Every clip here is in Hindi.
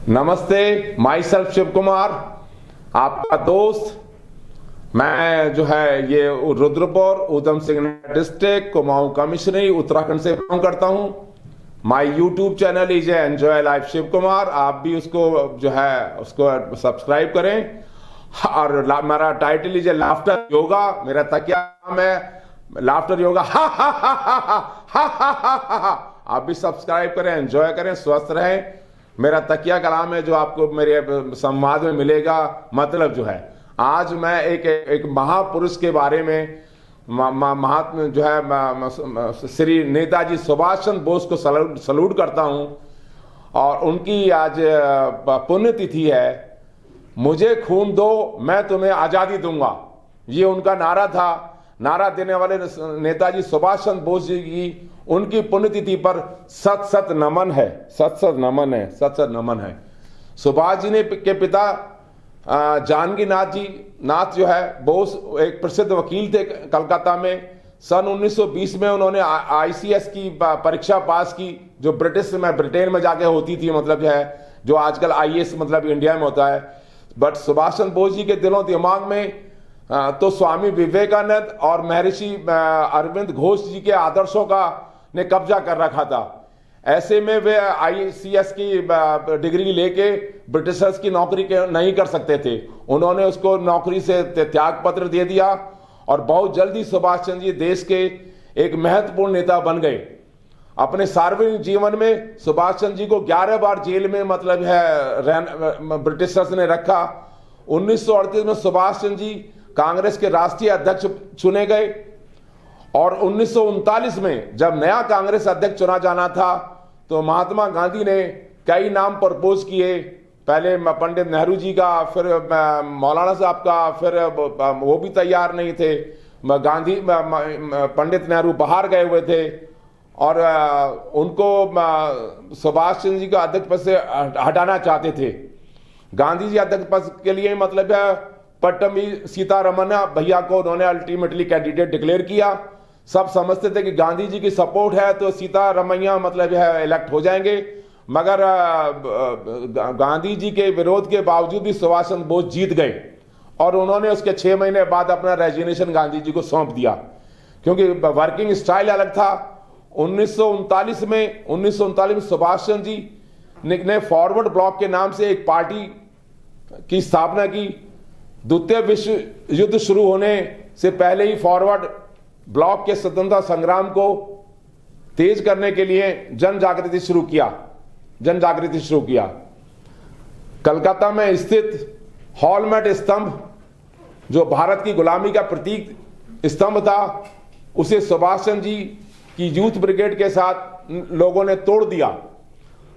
नमस्ते, माई सेल्फ शिव कुमार, आपका दोस्त। मैं जो है ये रुद्रपुर, उधम सिंह डिस्ट्रिक्ट, कुमाऊं कमिश्नरी, उत्तराखंड से बिलोंग करता हूं। My YouTube channel is enjoy life Shiv Kumar. आप भी उसको जो है उसको सब्सक्राइब करें। और मेरा टाइटल इज लाफ्टर योगा। मेरा तकिया नाम है लाफ्टर योगा। हा हा हा हा हा हा हा हा हा। आप भी सब्सक्राइब करें, एंजॉय करें, स्वस्थ रहें। मेरा तकिया कलाम है जो आपको मेरे संवाद में मिलेगा। मतलब जो है आज मैं एक महापुरुष के बारे में महात्मा जो है श्री नेताजी सुभाष चंद्र बोस को सलूट करता हूं। और उनकी आज पुण्यतिथि है। मुझे खून दो, मैं तुम्हें आजादी दूंगा, ये उनका नारा था। नारा देने वाले नेताजी सुभाष चंद्र बोस जी की उनकी पुण्यतिथि पर सत सत नमन है, सत सत नमन है, सत सत नमन है। सुभाष जी ने के पिता जानकी नाथ जो है बोस एक प्रसिद्ध वकील थे कलकत्ता में। सन 1920 में उन्होंने आईसीएस की परीक्षा पास की, जो ब्रिटेन में जाके होती थी, मतलब जो है जो आजकल आईएएस मतलब इंडिया में होता है। बट सुभाष चंद्र बोस जी के दिलों दिमाग में तो स्वामी विवेकानंद और महर्षि अरविंद घोष जी के आदर्शों का ने कब्जा कर रखा था। ऐसे में वे आईसीएस की डिग्री लेके ब्रिटिशर्स की नौकरी नहीं कर सकते थे। उन्होंने उसको नौकरी से त्याग पत्र दे दिया और बहुत जल्दी सुभाष चंद्र जी देश के एक महत्वपूर्ण नेता बन गए। अपने सार्वजनिक जीवन में सुभाष चंद्र जी को 11 बार जेल में मतलब है ब्रिटिशर्स ने रखा। 1938 में सुभाष चंद्र जी कांग्रेस के राष्ट्रीय अध्यक्ष चुने गए और 1939 में जब नया कांग्रेस अध्यक्ष चुना जाना था तो महात्मा गांधी ने कई नाम प्रपोज किए। पहले पंडित नेहरू जी का, फिर मौलाना साहब का, फिर वो भी तैयार नहीं थे। गांधी पंडित नेहरू बाहर गए हुए थे और उनको सुभाष चंद्र जी को अध्यक्ष पद से हटाना चाहते थे। गांधी जी अध्यक्ष पद के लिए मतलब है पट्टमी सीतारमन भैया को उन्होंने अल्टीमेटली कैंडिडेट डिक्लेयर किया। सब समझते थे कि गांधी जी की सपोर्ट है तो सीतारमैया मतलब है इलेक्ट हो जाएंगे। मगर गांधी जी के विरोध के बावजूद भी सुभाष चंद्र बोस जीत गए और उन्होंने उसके 6 महीने बाद अपना रेजिग्नेशन गांधी जी को सौंप दिया, क्योंकि वर्किंग स्टाइल अलग था। 1939 में सुभाष चंद्र जी ने फॉरवर्ड ब्लॉक के नाम से एक पार्टी की स्थापना की। द्वितीय विश्व युद्ध शुरू होने से पहले ही फॉरवर्ड ब्लॉक के स्वतंत्रता संग्राम को तेज करने के लिए जन जागृति शुरू किया। कलकत्ता में स्थित हॉलमेट स्तंभ जो भारत की गुलामी का प्रतीक स्तंभ था, उसे सुभाष चंद्र जी की यूथ ब्रिगेड के साथ लोगों ने तोड़ दिया।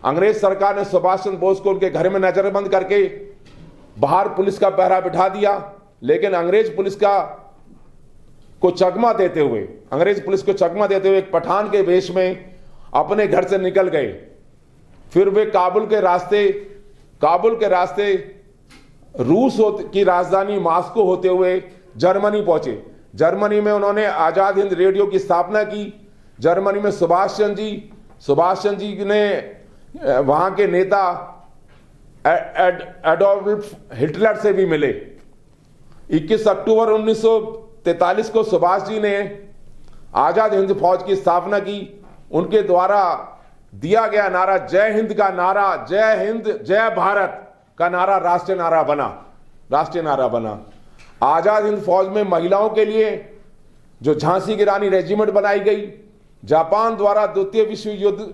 अंग्रेज सरकार ने सुभाष चंद्र बोस को उनके घर में नजरबंद करके बाहर पुलिस का पहरा बिठा दिया। लेकिन अंग्रेज पुलिस को चकमा देते हुए एक पठान के वेश में अपने घर से निकल गए। फिर वे काबुल के रास्ते रूस की राजधानी मॉस्को होते हुए जर्मनी पहुंचे। जर्मनी में उन्होंने आजाद हिंद रेडियो की स्थापना की। जर्मनी में सुभाष चंद्र जी ने वहां के नेता एडोल्फ हिटलर से भी मिले। 21 अक्टूबर 1943 को सुभाष जी ने आजाद हिंद फौज की स्थापना की। उनके द्वारा दिया गया नारा जय हिंद का नारा, जय हिंद जय भारत का नारा राष्ट्रीय नारा बना। आजाद हिंद फौज में महिलाओं के लिए जो झांसी की रानी रेजिमेंट बनाई गई। जापान द्वारा द्वितीय विश्व युद्ध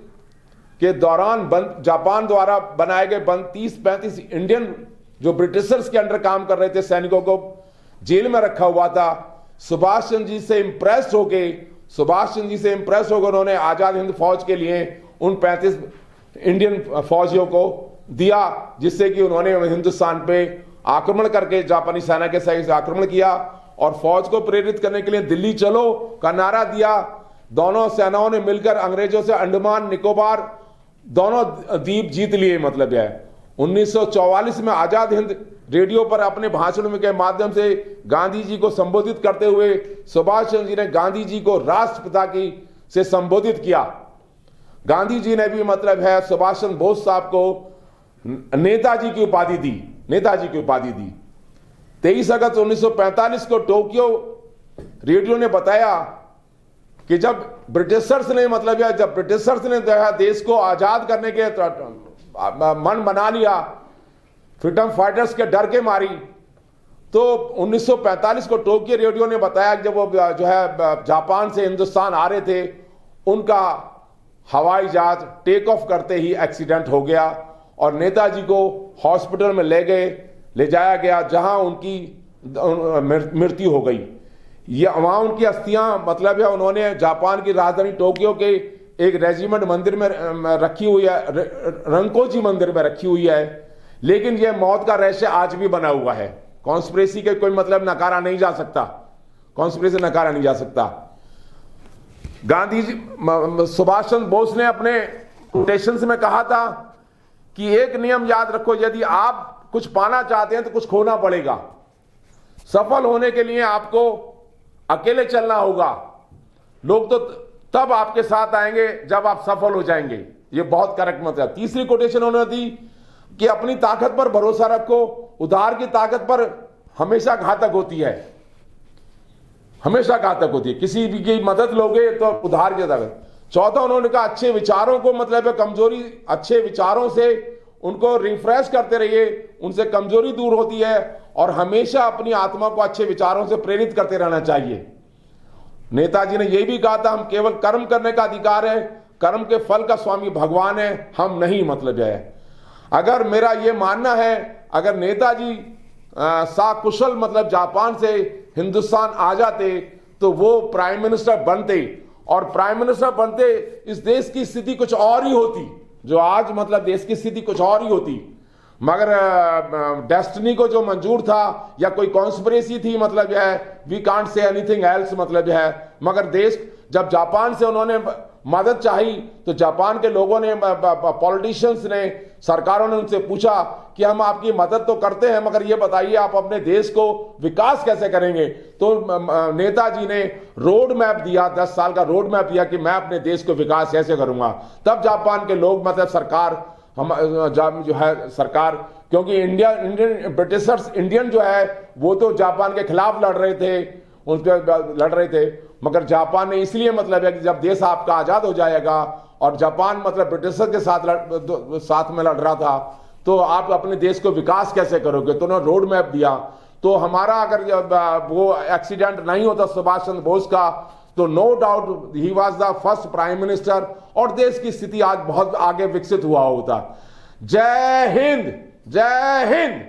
के दौरान जापान द्वारा बनाए गए 30-35 इंडियन जो ब्रिटिशर्स के अंडर काम कर रहे थे सैनिकों को जेल में रखा हुआ था। सुभाष चंद्र जी से इंप्रेस होकर उन्होंने आजाद हिंद फौज के लिए उन 35 इंडियन फौजियों को दिया, जिससे कि उन्होंने हिंदुस्तान पे आक्रमण करके जापानी सेना के सही से आक्रमण किया और फौज को प्रेरित करने के लिए दिल्ली चलो का नारा दिया। दोनों सेनाओं ने मिलकर अंग्रेजों से अंडमान निकोबार दोनों द्वीप जीत लिए। मतलब है 1944 में आजाद हिंद रेडियो पर अपने भाषण के माध्यम से गांधी जी को संबोधित करते हुए सुभाष चंद्र जी ने गांधी जी को राष्ट्रपिता से संबोधित किया। गांधी जी ने भी मतलब है सुभाष चंद्र बोस साहब को नेताजी की उपाधि दी, नेताजी की उपाधि दी। 23 अगस्त 1945 को टोक्यो रेडियो ने बताया कि जब ब्रिटिशर्स ने देश को आजाद करने के मन बना लिया, फ्रीडम फाइटर्स के डर के मारी, तो 1945 को टोक्यो रेडियो ने बताया कि जब वो जो है जापान से हिंदुस्तान आ रहे थे, उनका हवाई जहाज टेक ऑफ करते ही एक्सीडेंट हो गया और नेताजी को हॉस्पिटल में ले जाया गया, जहां उनकी मृत्यु हो गई। वहां उनकी अस्थियां मतलब है उन्होंने जापान की राजधानी टोक्यो के एक रेजिमेंट मंदिर में रखी हुई है, रंकोजी मंदिर में रखी हुई है। लेकिन यह मौत का रहस्य आज भी बना हुआ है। कॉन्स्पिरेसी के कोई मतलब नकारा नहीं जा सकता, कॉन्स्पिरेसी नकारा नहीं जा सकता। गांधी जी, सुभाष चंद्र बोस ने अपने कोटेशंस में कहा था कि एक नियम याद रखो, यदि आप कुछ पाना चाहते हैं तो कुछ खोना पड़ेगा। सफल होने के लिए आपको अकेले चलना होगा, लोग तो तब आपके साथ आएंगे जब आप सफल हो जाएंगे। ये बहुत करेक्ट मत है। तीसरी कोटेशन उन्होंने दी कि अपनी ताकत पर भरोसा रखो, उधार की ताकत पर हमेशा घातक होती है, हमेशा घातक होती है। किसी भी की मदद लोगे तो उधार की ताकत। चौथा उन्होंने कहा अच्छे विचारों को मतलब है कमजोरी, अच्छे विचारों से उनको रिफ्रेश करते रहिए, उनसे कमजोरी दूर होती है और हमेशा अपनी आत्मा को अच्छे विचारों से प्रेरित करते रहना चाहिए। नेताजी ने यह भी कहा था हम केवल कर्म करने का अधिकार है, कर्म के फल का स्वामी भगवान है, हम नहीं। मतलब है अगर मेरा यह मानना है, अगर नेताजी साकुशल मतलब जापान से हिंदुस्तान आ जाते तो वो प्राइम मिनिस्टर बनते, और प्राइम मिनिस्टर बनते इस देश की स्थिति कुछ और ही होती, जो आज मतलब देश की स्थिति कुछ और ही होती। मगर डेस्टिनी को जो मंजूर था या कोई कॉन्स्पिरेसी थी, मतलब है we can't say anything else, मतलब है। मगर देश जब जापान से उन्होंने मदद चाही तो जापान के लोगों ने, पॉलिटिशियंस ने, सरकारों ने उनसे पूछा कि हम आपकी मदद तो करते हैं, मगर ये बताइए आप अपने देश को विकास कैसे करेंगे। तो नेताजी ने रोड मैप दिया, 10 साल का रोड मैप दिया कि मैं अपने देश को विकास कैसे करूंगा। तब जापान के लोग मतलब सरकार जो है सरकार, क्योंकि इंडियन ब्रिटिशर्स इंडियन जो है वो तो जापान के खिलाफ लड़ रहे थे, मगर जापान ने इसलिए मतलब है कि जब देश आपका आजाद हो जाएगा और जापान मतलब ब्रिटिशर्स के साथ में लड़ रहा था, तो आप अपने देश को विकास कैसे करोगे। तो उन्होंने रोड मैप दिया। तो हमारा अगर वो एक्सीडेंट नहीं होता सुभाष चंद्र बोस का, तो नो डाउट ही was the first prime minister और देश की स्थिति आज बहुत आगे विकसित हुआ होता। जय हिंद, जय हिंद।